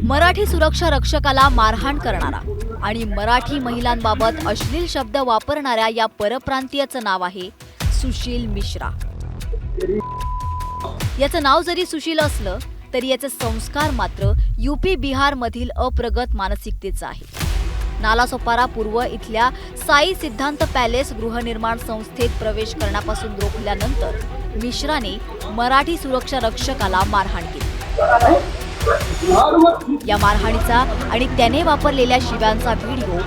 मराठी सुरक्षा रक्षकाला मारहाण करणारा आणि मराठी महिलांबाबत अश्लील शब्द वापरणाऱ्या या परप्रांतीयाचं नाव आहे सुशील मिश्रा. याचं नाव जरी सुशील असलं तरी याचे संस्कार मात्र यूपी बिहार मधील अप्रगत मानसिकतेचं आहे. नालासोपारा पूर्व इथल्या साई सिद्धांत पॅलेस गृहनिर्माण संस्थेत प्रवेश करण्यापासून रोखल्यानंतर मिश्राने मराठी सुरक्षा रक्षकाला मारहाण केली. या मारहाणीचा आणि त्याने वापरलेल्या शिव्यांचा व्हिडिओ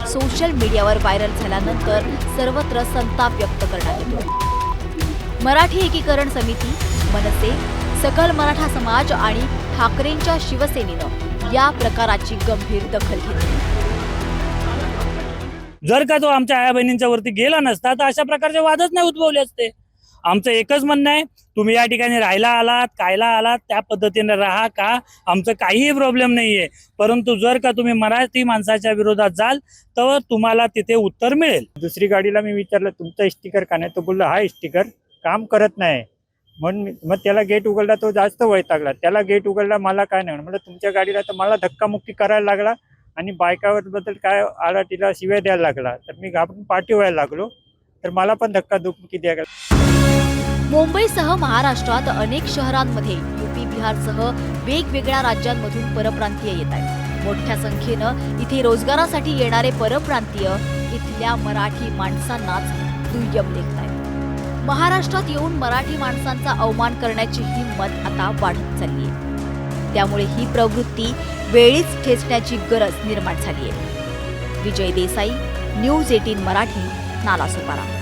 सोशल मीडियावर व्हायरल झाल्यानंतर सर्वत्र संताप व्यक्त करण्यात येतो. मराठी एकीकरण समिती, मनसे, सकल मराठा समाज आणि ठाकरेंच्या शिवसेनेनं या प्रकाराची गंभीर दखल घेतली. जर का तो आमच्या आया बहिणींच्या वरती गेला नसता तर अशा प्रकारचे वादच नाही उद्भवले असते. आमचं एकच म्हणणं आहे, तुम्ही या ठिकाणी राहायला आलात, खायला आलात, त्या पद्धतीने राहा का, आमचं काहीही प्रॉब्लेम नाहीये. परंतु जर का तुम्ही मराठी माणसाच्या विरोधात जाल तर तुम्हाला तिथे उत्तर मिळेल. दुसरी गाडीला मी विचारलं तुमचं स्टिकर का नाही, तो बोलला हा स्टिकर काम करत नाही. मग त्याला गेट उघडला, तो जास्त वैतागला. त्याला गेट उघडला, मला काय नाही म्हणलं तुमच्या गाडीला. तर मला धक्कामुक्की करायला लागला आणि बायकावर बद्दल काय आला, तिला शिव्या द्यायला लागला. तर मी घाबरून पाठी व्हायला लागलो. तर मला पण धक्काधुक्की द्यायला. मुंबईसह महाराष्ट्रात अनेक शहरांमध्ये यूपी बिहारसह वेगवेगळ्या राज्यांमधून परप्रांतीय येत आहेत. मोठ्या संख्येनं इथे रोजगारासाठी येणारे परप्रांतीय इथल्या मराठी माणसांनाच दुय्यम लेखत आहेत. महाराष्ट्रात येऊन मराठी माणसांचा अवमान करण्याची हिंमत आता वाढत चालली आहे. त्यामुळे ही प्रवृत्ती वेळीच ठेचण्याची गरज निर्माण झाली आहे. विजय देसाई, न्यूज 18 मराठी, नालासोपारा.